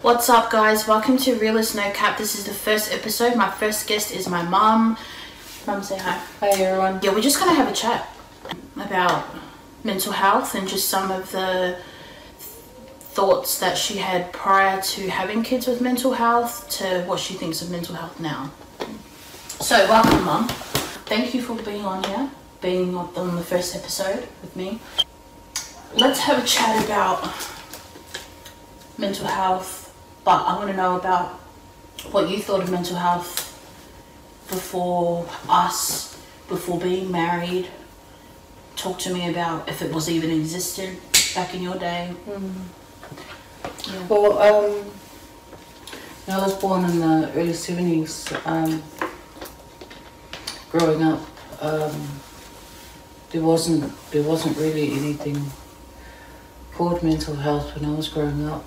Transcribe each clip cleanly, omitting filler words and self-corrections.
What's up, guys? Welcome to Realist No Cap. This is the first episode. My first guest is my mum. Mum, say hi. Hi everyone. Yeah, we're just gonna have a chat about mental health and just some of the thoughts that she had prior to having kids with mental health to what she thinks of mental health now. So, welcome, Mum. Thank you for being on here, being on the first episode with me. Let's have a chat about mental health. But I want to know about what you thought of mental health before being married. Talk to me about if it was even existent back in your day. Yeah. Well, I was born in the early 70s. Growing up, there wasn't really anything called mental health when I was growing up.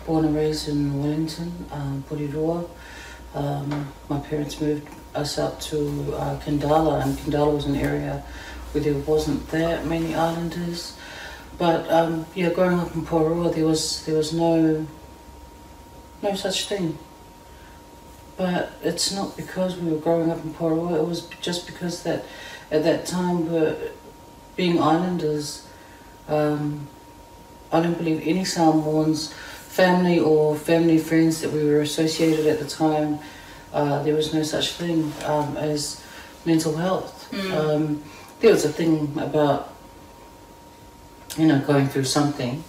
Born and raised in Wellington, Porirua. My parents moved us up to Kandala, and Kandala was an area where there wasn't that many islanders. But yeah, growing up in Porirua, there was no such thing. But it's not because we were growing up in Porirua, it was just because that at that time being islanders, I don't believe any Samoans, family or family friends that we were associated at the time, there was no such thing as mental health. There was a thing about, going through something,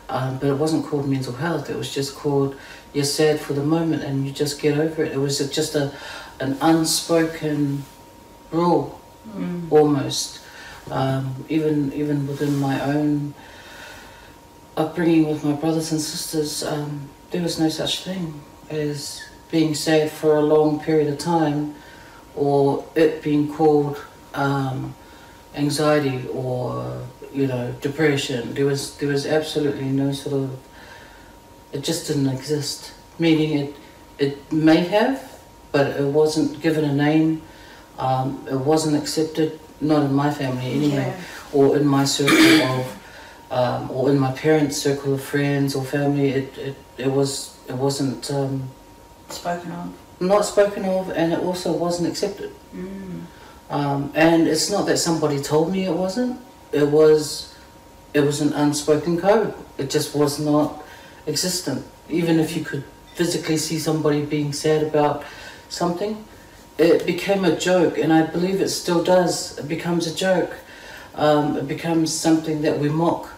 but it wasn't called mental health. It was just called, you're sad for the moment and you just get over it. It was just an unspoken rule, almost. Even within my own upbringing with my brothers and sisters, there was no such thing as being sad for a long period of time, or it being called anxiety or depression. There was absolutely no sort of, it just didn't exist. Meaning it may have, but it wasn't given a name. It wasn't accepted, not in my family anyway, or in my circle of. Or in my parents' circle of friends or family, it wasn't Spoken of. Not spoken of, and it also wasn't accepted. And it's not that somebody told me it wasn't. It was an unspoken code. It just was not existent. Even if you could physically see somebody being sad about something, it became a joke, and I believe it still does. It becomes a joke. It becomes something that we mock.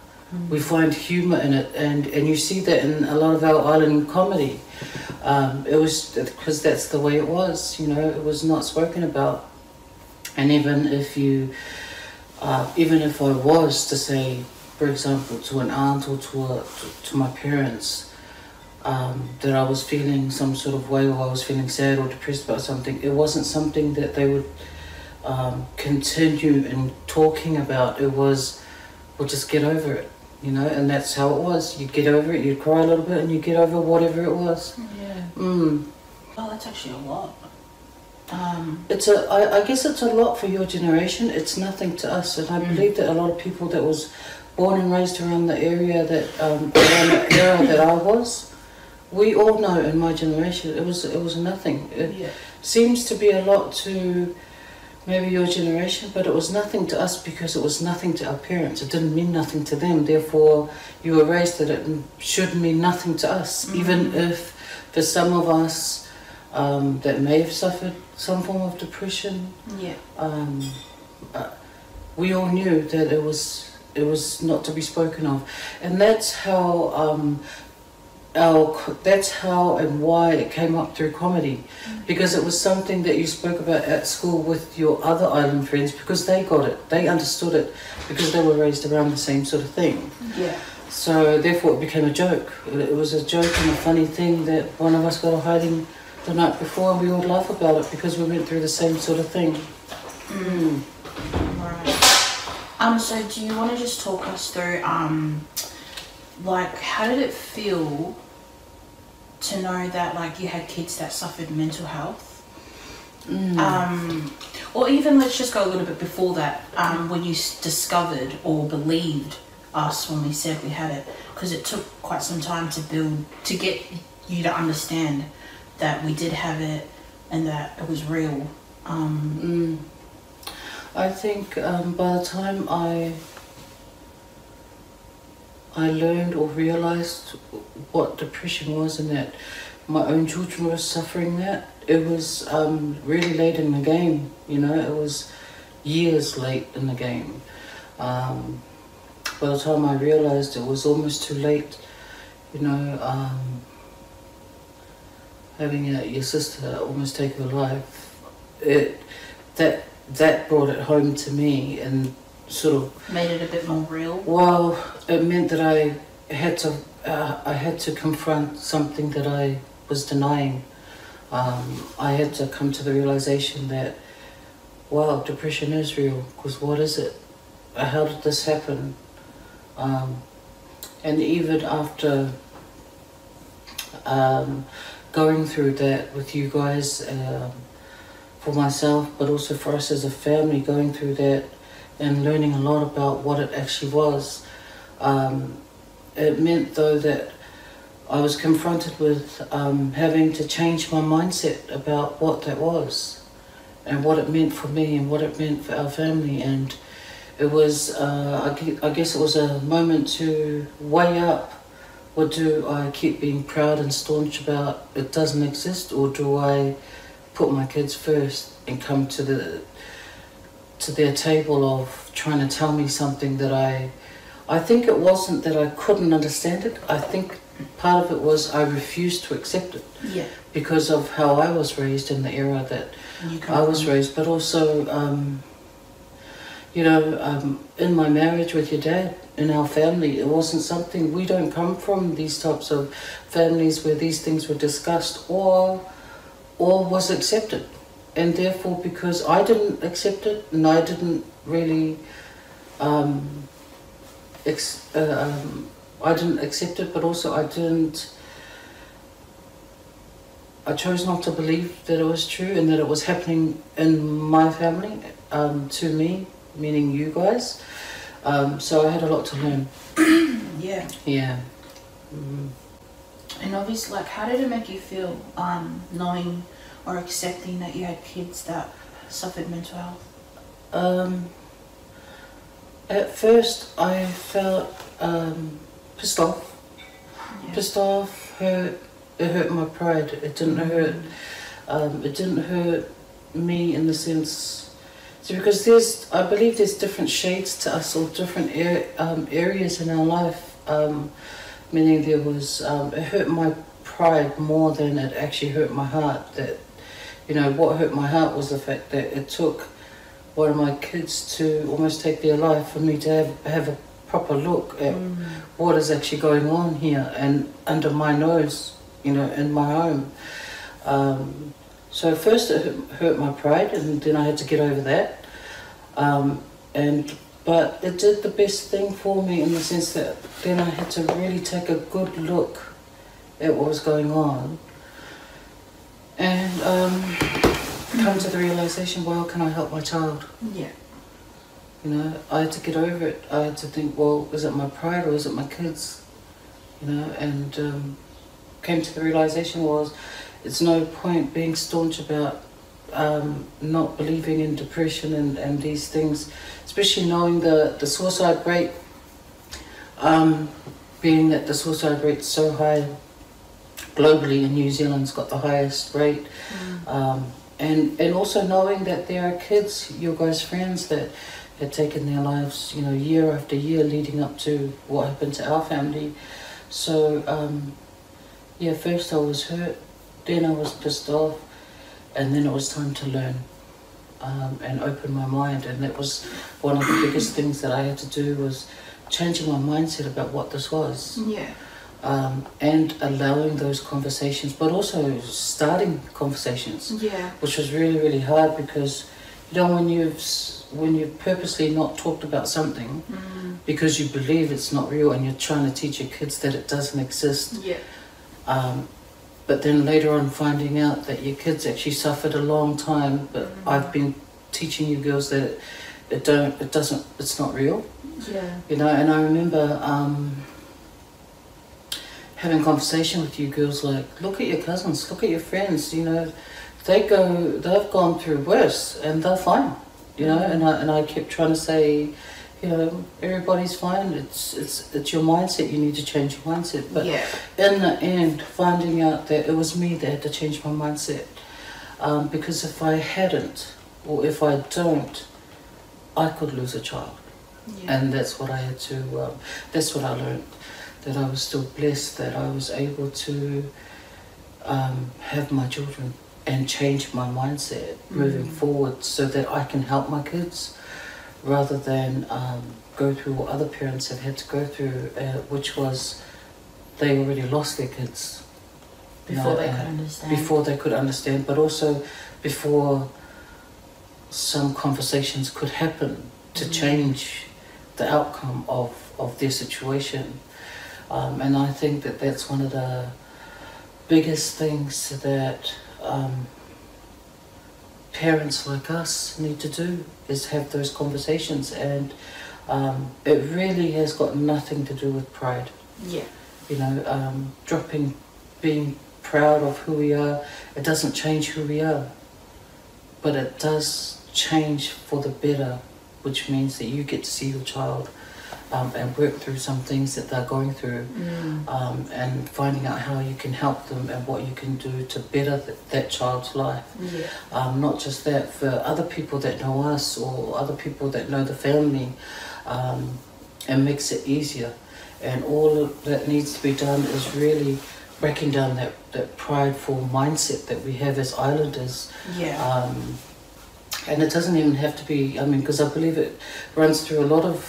We find humour in it, and you see that in a lot of our island comedy. It was because that's the way it was, it was not spoken about. And even if I was to say, for example, to an aunt or to my parents, that I was feeling some sort of way, or I was feeling sad or depressed about something, it wasn't something that they would continue in talking about. It was, we'll just get over it, and that's how it was. You get over it, you cry a little bit, and you get over whatever it was. Yeah. Oh, that's actually a lot. I guess it's a lot for your generation. It's nothing to us, and I believe that a lot of people that was born and raised around the area around the era that I was, we all know in my generation it was nothing. It seems to be a lot to maybe your generation, but it was nothing to us because it was nothing to our parents. It didn't mean nothing to them. Therefore, you were raised that it should mean nothing to us. Even if for some of us that may have suffered some form of depression, we all knew that it was not to be spoken of, and that's how and why it came up through comedy, because it was something that you spoke about at school with your other island friends, because they got it, they understood it, because they were raised around the same sort of thing. So therefore it became a joke. It was a joke and a funny thing that one of us got a hiding the night before, and we all laugh about it because we went through the same sort of thing. Right. So do you want to just talk us through how did it feel to know that you had kids that suffered mental health? Or even let's just go a little bit before that, when you discovered or believed us when we said we had it, because it took quite some time to get you to understand that we did have it and that it was real. I think by the time I learned or realised what depression was and that my own children were suffering that, it was really late in the game, you know, it was years late in the game. By the time I realised it was almost too late, you know, having your sister almost take her life, that brought it home to me and sort of made it a bit more real. Well, it meant that I had to confront something that I was denying. I had to come to the realization that, wow, depression is real. Because what is it? How did this happen? And even after going through that with you guys, for myself, but also for us as a family, going through that and learning a lot about what it actually was, it meant though that I was confronted with having to change my mindset about what that was and what it meant for me and what it meant for our family. And it was, I guess it was a moment to weigh up, or do I keep being proud and staunch about it doesn't exist, or do I put my kids first and come to their table of trying to tell me something that I think it wasn't that I couldn't understand it. I think part of it was I refused to accept it. Yeah. Because of how I was raised in the era that I was raised, but also, you know, in my marriage with your dad, in our family, it wasn't something, we don't come from these types of families where these things were discussed or was accepted. And therefore, because I didn't accept it and I didn't really I didn't accept it, but also I chose not to believe that it was true and that it was happening in my family, to me, meaning you guys. So I had a lot to learn. Yeah. Yeah. And obviously, like, how did it make you feel knowing or accepting that you had kids that suffered mental health? At first, I felt pissed off. Yeah. Pissed off, hurt. It hurt my pride. It didn't hurt. It didn't hurt me in the sense. So because I believe there's different shades to us, or different areas in our life. Meaning there was, it hurt my pride more than it actually hurt my heart. That, you know, what hurt my heart was the fact that it took one of my kids to almost take their life for me to have a proper look at what is actually going on here and under my nose, you know, in my home. So first it hurt my pride, and then I had to get over that. But it did the best thing for me in the sense that then I had to really take a good look at what was going on and come to the realization, well, can I help my child? Yeah. You know, I had to get over it. I had to think, well, is it my pride or is it my kids? You know, and came to the realization was it's no point being staunch about not believing in depression and these things, especially knowing the suicide rate, being that the suicide rate's so high globally, and New Zealand's got the highest rate, and also knowing that there are kids, your guys' friends, that had taken their lives, you know, year after year leading up to what happened to our family. So yeah, first I was hurt, then I was pissed off, and then it was time to learn and open my mind. And that was one of the biggest things that I had to do, was changing my mindset about what this was. Yeah. And allowing those conversations, but also starting conversations. Yeah. Which was really, really hard, because, you know, when you've purposely not talked about something because you believe it's not real and you're trying to teach your kids that it doesn't exist. Yeah. But then later on finding out that your kids actually suffered a long time, but I've been teaching you girls that it's not real. Yeah. You know, and I remember having conversation with you girls like, look at your cousins, look at your friends, you know, they've gone through worse and they're fine, you know, and I kept trying to say, you know, everybody's fine. It's your mindset. You need to change your mindset. But in the end, finding out that it was me that had to change my mindset, because if I hadn't, or if I don't, I could lose a child, and that's what I had to. That's what I learned. That I was still blessed that I was able to have my children and change my mindset moving forward, so that I can help my kids, rather than go through what other parents have had to go through, which was they already lost their kids. Before they could understand. Before they could understand, but also before some conversations could happen to change the outcome of their situation. And I think that that's one of the biggest things that parents like us need to do, is have those conversations, and it really has got nothing to do with pride. Yeah. You know, being proud of who we are, it doesn't change who we are, but it does change for the better, which means that you get to see your child and work through some things that they're going through, and finding out how you can help them and what you can do to better that child's life. Not just that, for other people that know us or other people that know the family, and makes it easier. And all that needs to be done is really breaking down that prideful mindset that we have as islanders. And it doesn't even have to be, I mean, because I believe it runs through a lot of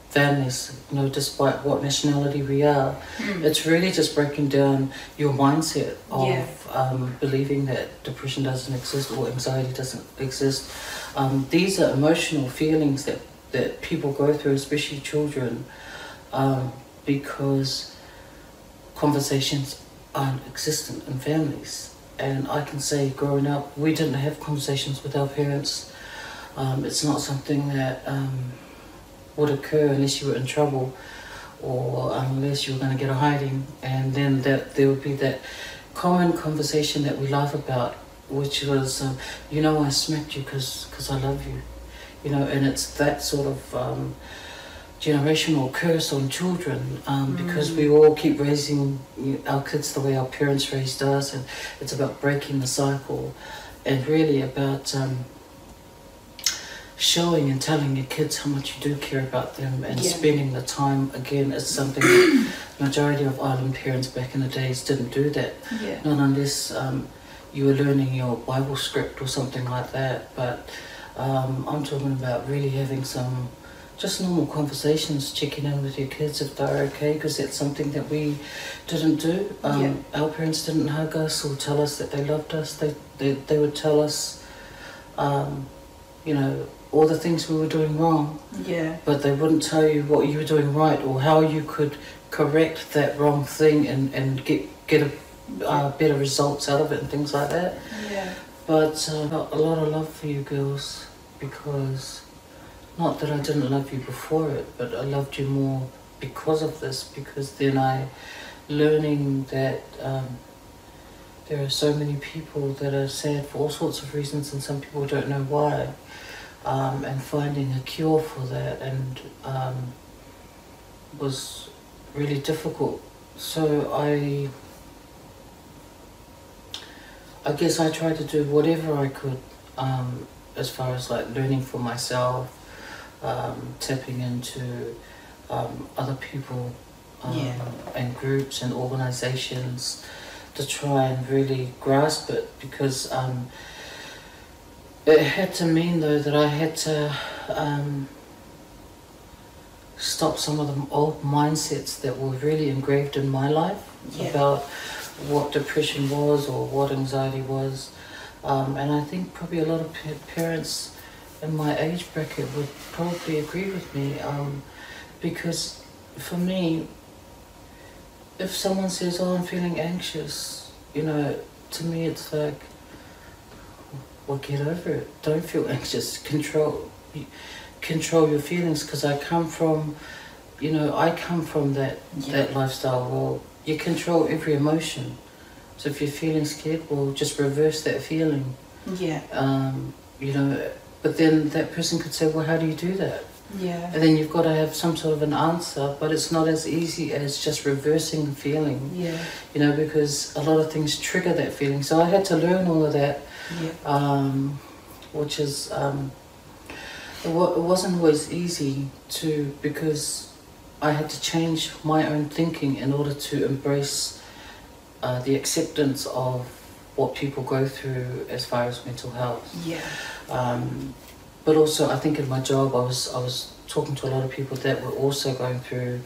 families, you know, despite what nationality we are. It's really just breaking down your mindset of believing that depression doesn't exist or anxiety doesn't exist. These are emotional feelings that people go through, especially children, because conversations aren't existent in families. And I can say, growing up, we didn't have conversations with our parents. It's not something that would occur unless you were in trouble, or unless you were going to get a hiding. And then there would be that common conversation that we laugh about, which was, you know, I smacked you because I love you. You know, and it's that sort of generational curse on children, because we all keep raising our kids the way our parents raised us, and it's about breaking the cycle, and really about showing and telling your kids how much you do care about them, and spending the time. Again, it's something that the majority of island parents back in the days didn't do that, not unless you were learning your Bible script or something like that. But I'm talking about really having some just normal conversations, checking in with your kids if they're okay, because that's something that we didn't do. Our parents didn't hug us or tell us that they loved us. They would tell us, you know, all the things we were doing wrong, but they wouldn't tell you what you were doing right, or how you could correct that wrong thing and get better results out of it and things like that. But a lot of love for you girls, because not that I didn't love you before it, but I loved you more because of this, because then learning that there are so many people that are sad for all sorts of reasons, and some people don't know why, and finding a cure for that, and was really difficult. So I guess I tried to do whatever I could, as far as like learning for myself, tapping into other people and groups and organizations to try and really grasp it, because it had to mean though that I had to stop some of the old mindsets that were really engraved in my life about what depression was or what anxiety was. And I think probably a lot of parents in my age bracket would probably agree with me, because for me, if someone says, oh, I'm feeling anxious, you know, to me it's like, well, get over it. Don't feel anxious. Control. control your feelings, because I come from, I come from that lifestyle. Well, you control every emotion. So if you're feeling scared, well, just reverse that feeling. Yeah. But then that person could say, well, how do you do that? Yeah. And then you've got to have some sort of an answer, but it's not as easy as just reversing the feeling. Yeah. Because a lot of things trigger that feeling. So I had to learn all of that, which is, it wasn't always easy because I had to change my own thinking in order to embrace the acceptance of what people go through as far as mental health. Yeah. But also, I think in my job, I was talking to a lot of people that were also going through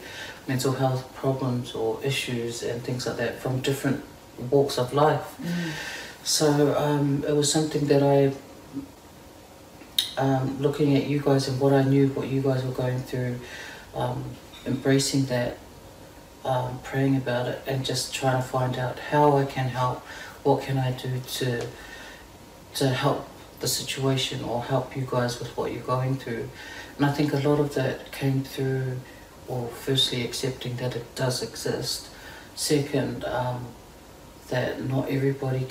mental health problems or issues and things like that from different walks of life. So it was something that looking at you guys and what I knew, what you guys were going through, embracing that, praying about it, and just trying to find out how I can help. What can I do to help the situation or help you guys with what you're going through? And I think a lot of that came through, well, firstly accepting that it does exist. Second, that not everybody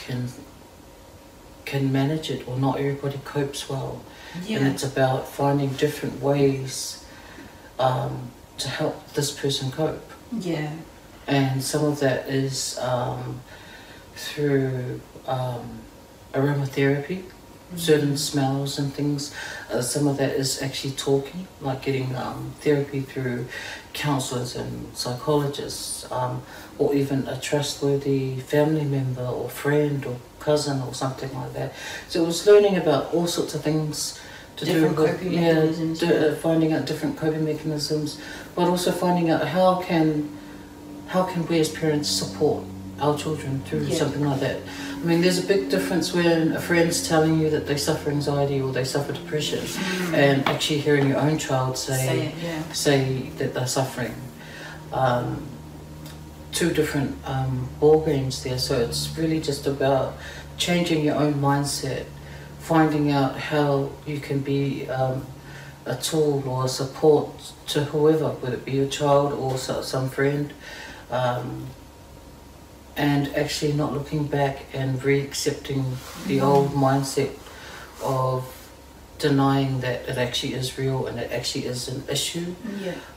can manage it, or not everybody copes well. Yeah. And it's about finding different ways to help this person cope. Yeah. And some of that is through aromatherapy, certain smells and things. Some of that is actually talking, like getting therapy through counsellors and psychologists, or even a trustworthy family member or friend or cousin or something like that. So it was learning about all sorts of things to different do with coping mechanisms. finding out different coping mechanisms, but also finding out how can we as parents support our children through something like that. I mean, there's a big difference when a friend's telling you that they suffer anxiety or they suffer depression, and actually hearing your own child say that they're suffering. Two different ball games there. So it's really just about changing your own mindset, finding out how you can be a tool or a support to whoever, whether it be your child or some friend. And actually not looking back and re-accepting the old mindset of denying that it actually is real and it actually is an issue.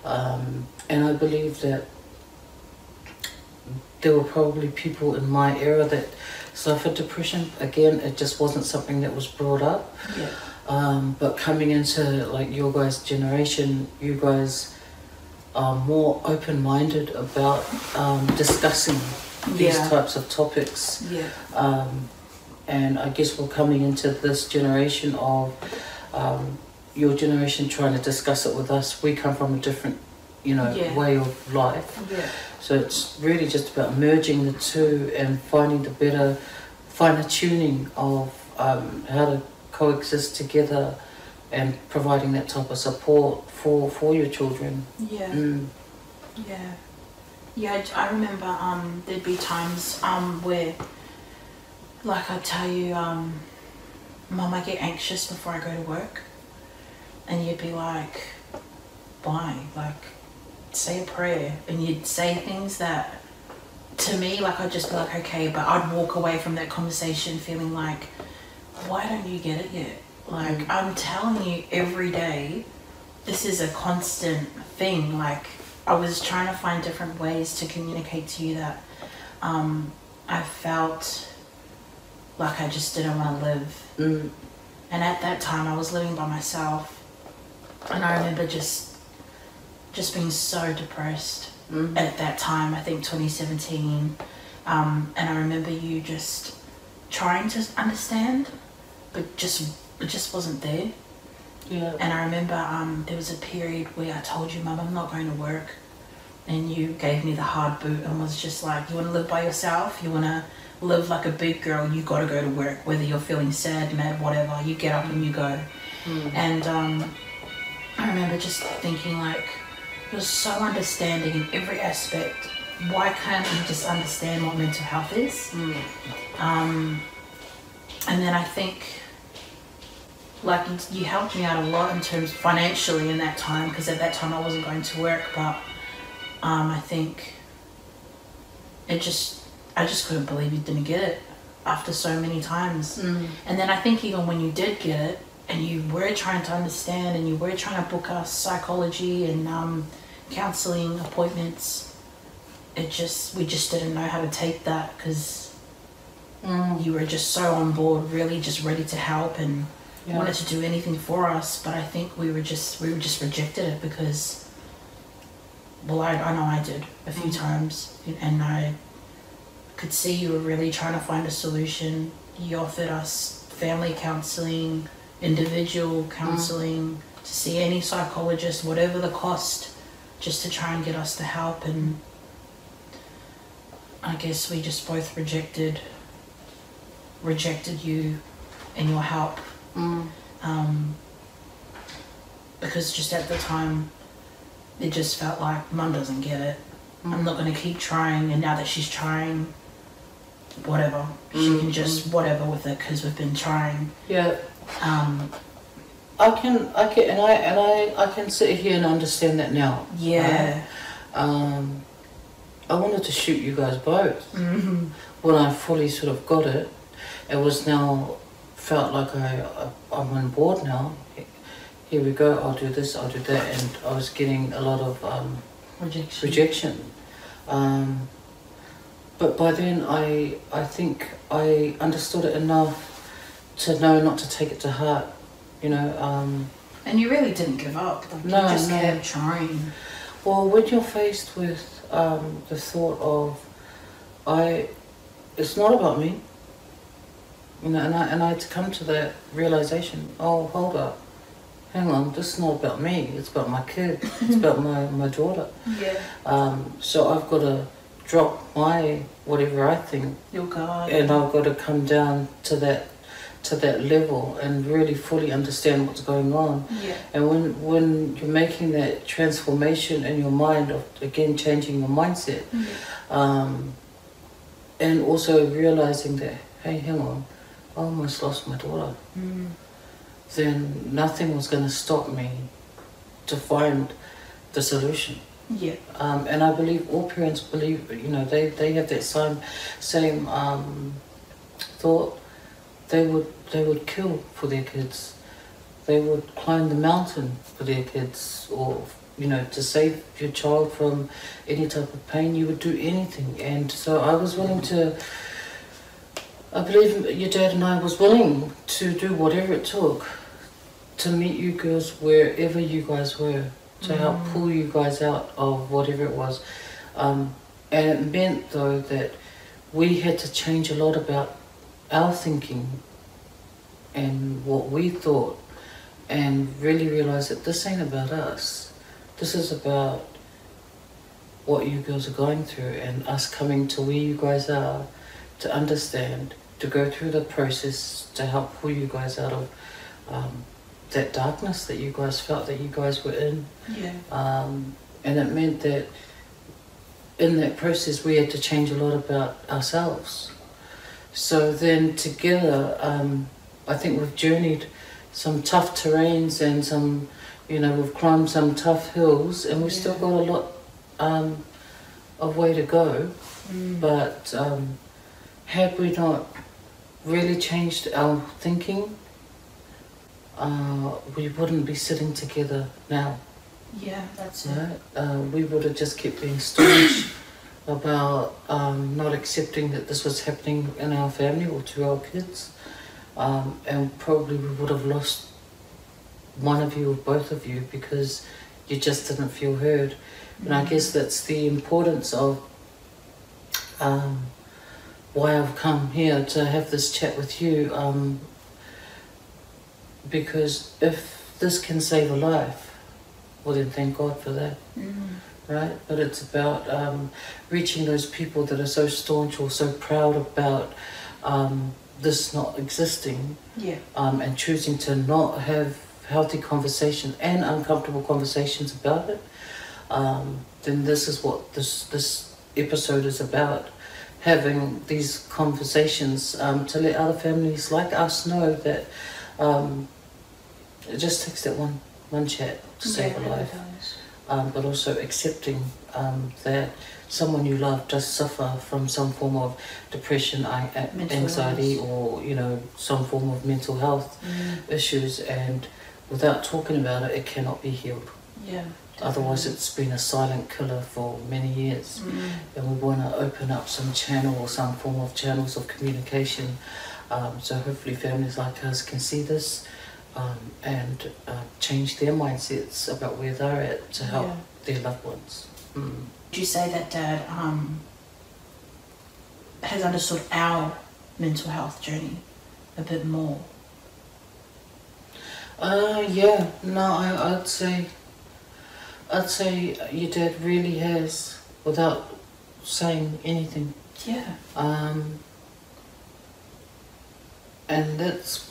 And I believe that there were probably people in my era that suffered depression. Again, it just wasn't something that was brought up. But coming into like your guys' generation, you guys are more open-minded about discussing these types of topics. And I guess we're coming into this generation of your generation trying to discuss it with us. We come from a different way of life. So it's really just about merging the two and finding the better finer tuning of how to coexist together and providing that type of support for your children. I remember there'd be times where, like, I'd tell you, Mum, I get anxious before I go to work, and you'd be like, why? Like, say a prayer, and you'd say things that to me, like, I'd just be like, okay, but I'd walk away from that conversation feeling like, why don't you get it yet? Like, I'm telling you every day, this is a constant thing. Like, I was trying to find different ways to communicate to you that I felt like I just didn't want to live. And at that time, I was living by myself, and I remember just being so depressed at that time. I think 2017, and I remember you just trying to understand, but it just wasn't there. And I remember there was a period where I told you, Mum, I'm not going to work, and you gave me the hard boot and was just like, you want to live by yourself, you want to live like a big girl, you got to go to work, whether you're feeling sad, mad, whatever, you get up and you go. And I remember just thinking, like, you're so understanding in every aspect, why can't you just understand what mental health is? And then I think like you helped me out a lot in terms financially in that time, because at that time I wasn't going to work, but I think I just couldn't believe you didn't get it after so many times. And then I think even when you did get it and you were trying to understand and you were trying to book us psychology and counseling appointments, we just didn't know how to take that, because you were just so on board, really just ready to help and wanted to do anything for us. But I think we just rejected it because, well, I know I did a few times, and I could see you were really trying to find a solution. You offered us family counseling, individual counseling, to see any psychologist, whatever the cost, just to try and get us to help. And I guess we just both rejected you and your help. Because just at the time it just felt like Mum doesn't get it. I'm not going to keep trying, and now that she's trying, whatever, she can just whatever with it, because we've been trying. I can sit here and understand that now. I wanted to shoot you guys both. When I fully sort of got it, it was now felt like I'm on board now. Here we go, I'll do this, I'll do that, and I was getting a lot of rejection. But by then I think I understood it enough to know not to take it to heart, you know. And you really didn't give up. You just kept trying. Well, when you're faced with the thought of it's not about me, you know, and I had to come to that realization. Oh, hold up, hang on, this is not about me. It's about my kid. It's about my daughter. So I've got to drop my whatever I think, your guard, and I've got to come down to that level and really fully understand what's going on. And when you're making that transformation in your mind of, again, changing your mindset, and also realizing that, hey, hang on, I almost lost my daughter, then nothing was going to stop me to find the solution. And I believe all parents believe, you know, they have that same thought. They would kill for their kids. They would climb the mountain for their kids, or, you know, to save your child from any type of pain. You would do anything. And so I was willing to, I believe your dad and I was willing to do whatever it took to meet you girls wherever you guys were, to help pull you guys out of whatever it was. And it meant, though, that we had to change a lot about our thinking and what we thought, and really realize that this ain't about us. This is about what you girls are going through, and us coming to where you guys are to understand, to go through the process to help pull you guys out of that darkness that you guys felt that you guys were in. And it meant that in that process we had to change a lot about ourselves. So then together, I think we've journeyed some tough terrains and some, you know, we've climbed some tough hills, and we've still got a lot of way to go. But had we not really changed our thinking, we wouldn't be sitting together now. That's it. We would have just kept being staunch about not accepting that this was happening in our family or to our kids, and probably we would have lost one of you or both of you because you just didn't feel heard. And I guess that's the importance of why I've come here to have this chat with you, because if this can save a life, well then thank God for that. Right? But it's about reaching those people that are so staunch or so proud about this not existing, and choosing to not have healthy conversations and uncomfortable conversations about it. Then this is what this episode is about, having these conversations to let other families like us know that it just takes that one chat to save a life. But also accepting that someone you love does suffer from some form of depression, anxiety, or some form of mental health issues, and without talking about it, it cannot be healed. Yeah. Otherwise, it's been a silent killer for many years, and we want to open up some channel or some form of channels of communication. So hopefully, families like us can see this and change their mindsets about where they're at to help their loved ones. Would you say that Dad has understood our mental health journey a bit more? Yeah. No, I'd say your dad really has, without saying anything. Yeah. And that's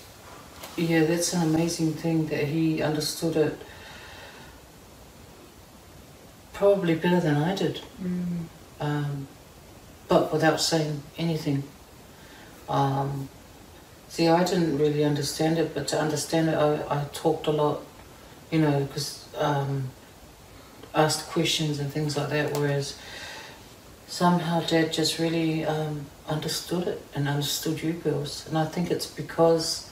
an amazing thing that he understood it probably better than I did. But without saying anything. See, I didn't really understand it, but to understand it, I talked a lot, because asked questions and things like that, whereas somehow Dad just really understood it and understood you girls. And I think it's because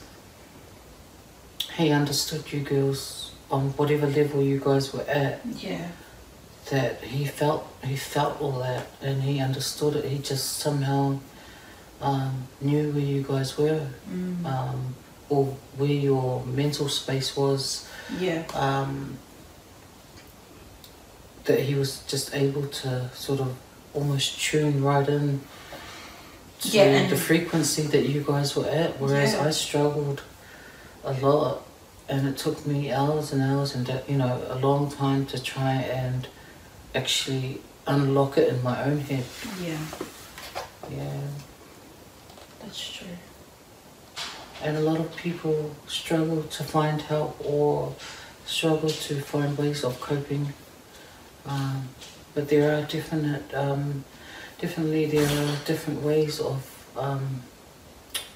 he understood you girls on whatever level you guys were at. Yeah. That he felt all that, and he understood it. He just somehow knew where you guys were, or where your mental space was. Yeah. That he was just able to sort of almost tune right in to the frequency that you guys were at, whereas I struggled a lot, and it took me hours and hours and a long time to try and actually unlock it in my own head. Yeah. Yeah. That's true. And a lot of people struggle to find help or struggle to find ways of coping. But there are definitely there are different ways of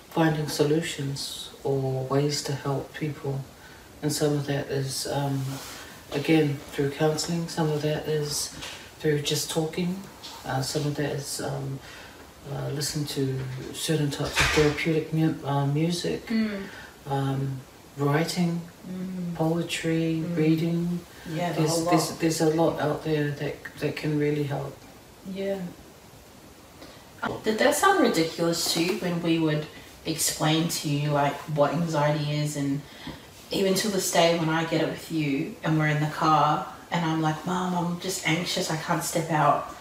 finding solutions or ways to help people. And some of that is, again, through counselling. Some of that is through just talking. Some of that is listening to certain types of therapeutic music, writing, poetry, reading. Yeah, there's a lot out there that can really help. Yeah. Did that sound ridiculous to you when we would explain to you like what anxiety is? And even to this day when I get it with you and we're in the car and I'm like, Mom, I'm just anxious, I can't step out.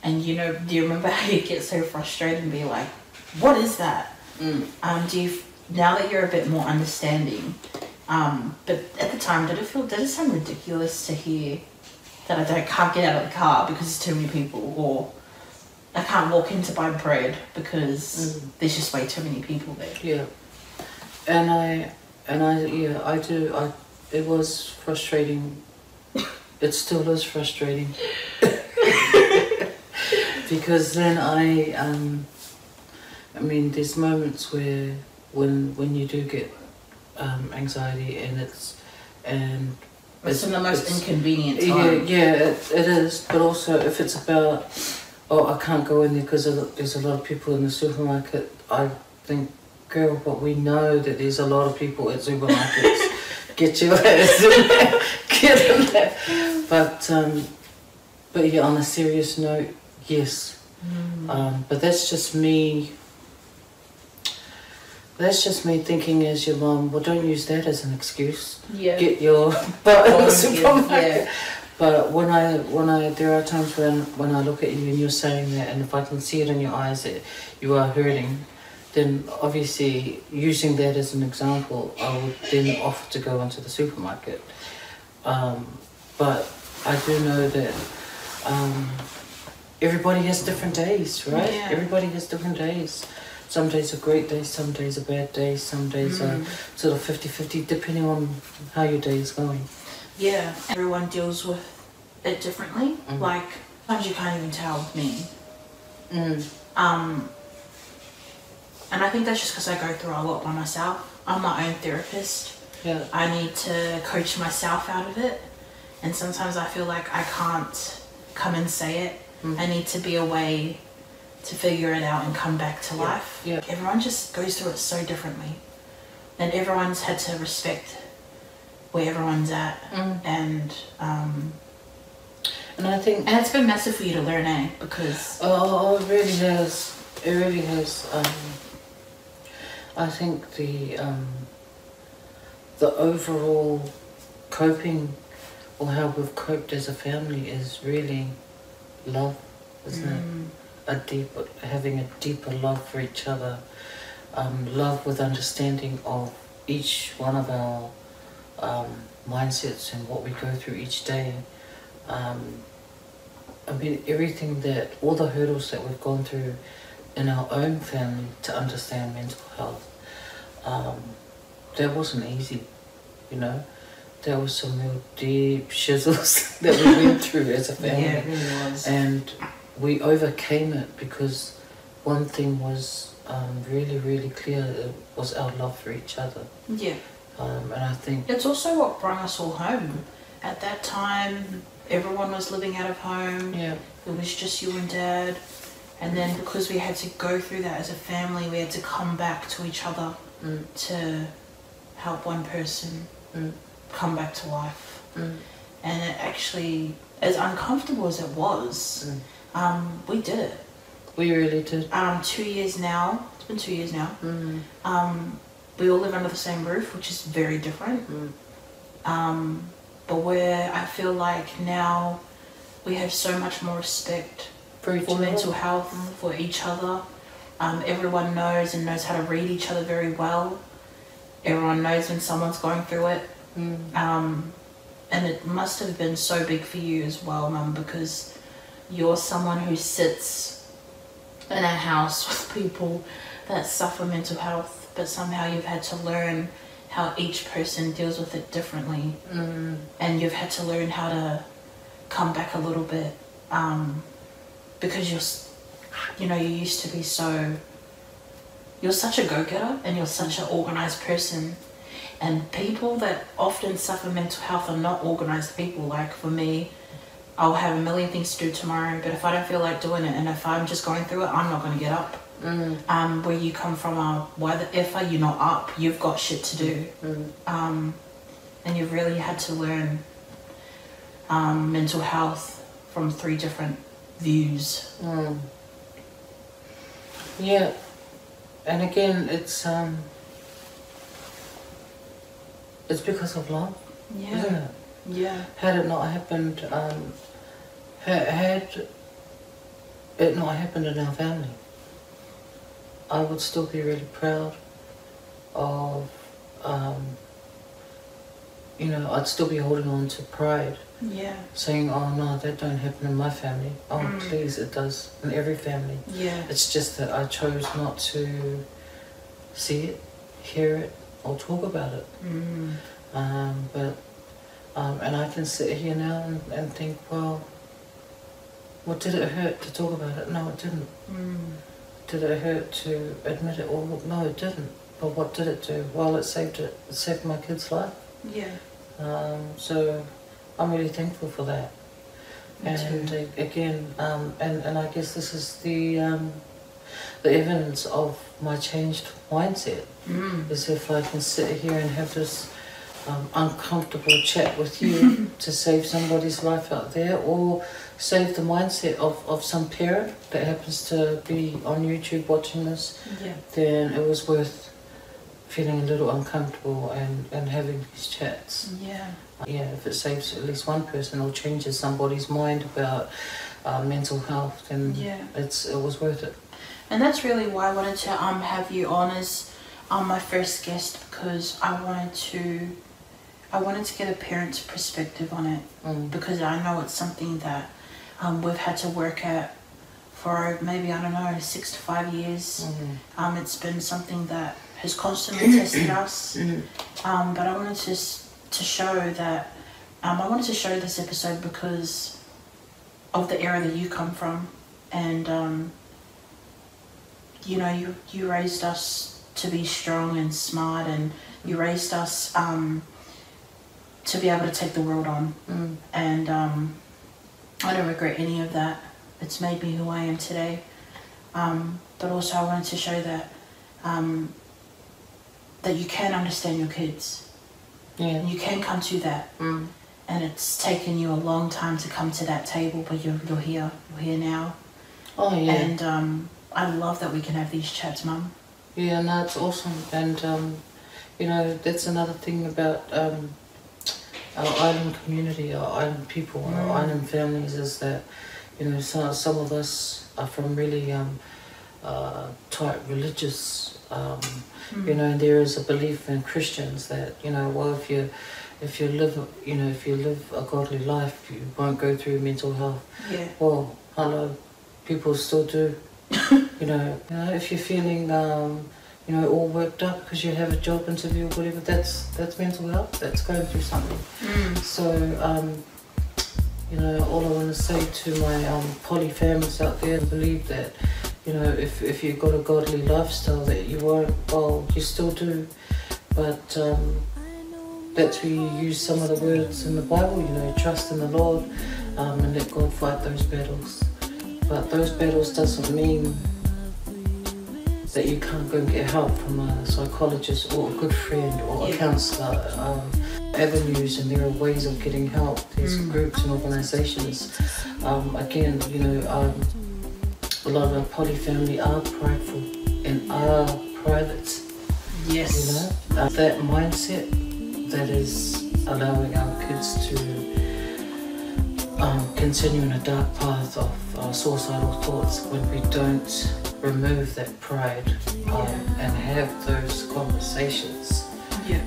And do you remember how you get so frustrated and be like, what is that? Do you, now that you're a bit more understanding, but at the time, did it sound ridiculous to hear that I can't get out of the car because there's too many people, or I can't walk in to buy bread because there's just way too many people there? Yeah. And I do. It was frustrating. It still is frustrating. Because then I mean, there's moments where when you do get anxiety and it's in the most inconvenient time. Yeah, it is. But also if it's about, I can't go in there because there's a lot of people in the supermarket, I think, girl, but we know that there's a lot of people at supermarkets. Get your ass in there. Get in there. But yeah, on a serious note, yes. But that's just me. That's just me thinking as your mum, well, don't use that as an excuse. Yeah. Get your butt in the supermarket. Yeah. But when I, there are times when I look at you and you're saying that, and if I can see it in your eyes that you are hurting, then obviously using that as an example, I would then offer to go into the supermarket. But I do know that everybody has different days, right? Yeah. Everybody has different days. Some days are great days, some days are bad days, some days are sort of 50-50, depending on how your day is going. Yeah, everyone deals with it differently. Like, sometimes you can't even tell with me. And I think that's just because I go through a lot by myself. I'm my own therapist. Yeah. I need to coach myself out of it. And sometimes I feel like I can't come and say it. I need to be away to figure it out and come back to life. Yeah. Everyone just goes through it so differently. And everyone's had to respect where everyone's at. And I think... And it's been massive for you to learn, eh? Because... Oh, it really has. It really has. I think the overall coping, or how we've coped as a family, is really love, isn't it? Having a deeper love for each other, love with understanding of each one of our mindsets and what we go through each day. I mean, all the hurdles that we've gone through in our own family to understand mental health, that wasn't easy, you know. There was some real deep shizzles that we went through as a family. Yeah, it really was. And we overcame it because one thing was really, really clear. It was our love for each other. Yeah. And I think... It's also what brought us all home. At that time, everyone was living out of home. Yeah. It was just you and Dad. And then because we had to go through that as a family, we had to come back to each other to help one person come back to life. And it actually, as uncomfortable as it was, we did it. We really did. 2 years now. It's been 2 years now. We all live under the same roof, which is very different. But where I feel like now we have so much more respect for mental health, for each other. Everyone knows how to read each other very well. Everyone knows when someone's going through it. And it must have been so big for you as well, Mum, because you're someone who sits in a house with people that suffer mental health, but somehow you've had to learn how each person deals with it differently. And you've had to learn how to come back a little bit, because you used to be you're such a go-getter and you're such an organized person. And people that often suffer mental health are not organized people. Like for me, I'll have a million things to do tomorrow, but if I don't feel like doing it and if I'm just going through it, I'm not going to get up. Where you come from, why the F are you not up? You've got shit to do. And you've really had to learn mental health from 3 different views. Yeah. And again, it's because of love, isn't it? Yeah. Had it not happened, had it not happened in our family, I would still be really proud of, I'd still be holding on to pride. Yeah. Saying, oh no, that don't happen in my family. Oh, please, it does in every family. Yeah. It's just that I chose not to see it, hear it, or talk about it. And I can sit here now and think, well, what did it hurt to talk about it? No, it didn't. Did it hurt to admit it? Well, no, it didn't. But what did it do? Well, it saved my kid's life. Yeah. So I'm really thankful for that. And again, and I guess this is the evidence of my changed mindset. Is if I can sit here and have this uncomfortable chat with you to save somebody's life out there, or save the mindset of some parent that happens to be on YouTube watching this, then it was worth feeling a little uncomfortable and having these chats. Yeah, if it saves at least one person or changes somebody's mind about mental health, then it was worth it. And that's really why I wanted to have you on as my first guest, because I wanted to get a parent's perspective on it, because I know it's something that we've had to work at for maybe, I don't know, 6 to 5 years. It's been something that has constantly tested us. But I wanted to show that, I wanted to show this episode because of the era that you come from, and you raised us to be strong and smart, and You raised us to be able to take the world on. And I don't regret any of that. It's made me who I am today. But also I wanted to show that that you can understand your kids. And you can come to that. And it's taken you a long time to come to that table, but you're here. You're here now. Oh, yeah. And I love that we can have these chats, Mum. Yeah, no, it's awesome. And, you know, that's another thing about our island community, our island people, our island families, is that, you know, some of us are from really tight religious, you know, and there is a belief in Christians that, you know, well, if you live a godly life, you won't go through mental health. Yeah. Well, hello, people still do. You know, if you're feeling, you know, all worked up because you have a job interview or whatever, that's mental health. That's going through something. So, you know, all I want to say to my poly families out there, believe that, you know, if you've got a godly lifestyle, that you won't. Well, you still do, but that's where you use some of the words in the Bible. You know, trust in the Lord and let God fight those battles. But those battles doesn't mean that you can't go and get help from a psychologist or a good friend or a counsellor. Avenues, and there are ways of getting help. There's groups and organisations. Again, you know, a lot of our poly family are prideful and are private. Yes. You know, that mindset that is allowing our kids to continue in a dark path of suicidal thoughts when we don't remove that pride and have those conversations.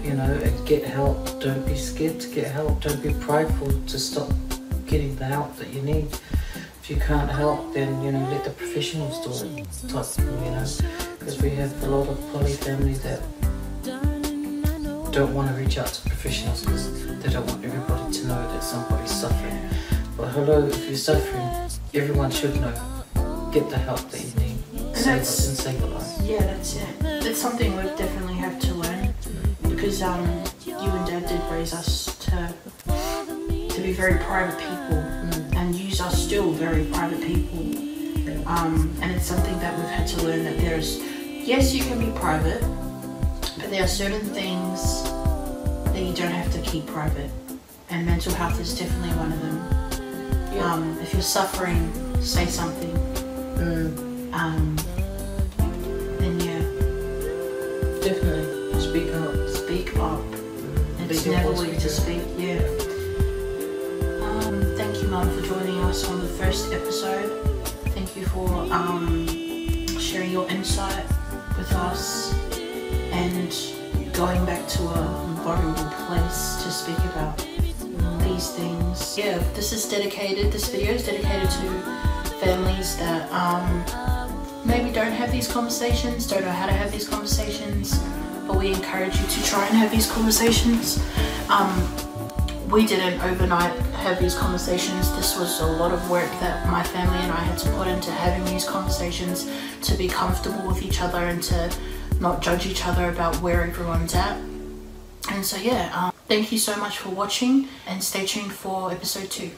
You know, and get help. Don't be scared to get help. Don't be prideful to stop getting the help that you need. If you can't help, then, you know, let the professionals do it. You know, because we have a lot of poly family that don't want to reach out to professionals because they don't want everybody to know that somebody's suffering. But hello, if you're suffering, everyone should know. Get the help that you need. Save a life. Yeah, that's it. That's something we definitely have to learn, because you and Dad did raise us to be very private people, and use us still very private people. And it's something that we've had to learn, that there's, yes, you can be private, but there are certain things that you don't have to keep private, and mental health is definitely one of them. If you're suffering, say something. Then yeah, definitely speak up. Speak up. It's never late to speak. Yeah. Thank you, Mum, for joining us on the first episode. Thank you for sharing your insight with us and going back to a vulnerable place to speak about these things. Yeah, this video is dedicated to families that maybe don't have these conversations, don't know how to have these conversations, but we encourage you to try and have these conversations. We didn't overnight have these conversations. This was a lot of work that my family and I had to put into having these conversations, to be comfortable with each other and to not judge each other about where everyone's at. And so yeah, thank you so much for watching, and stay tuned for episode 2.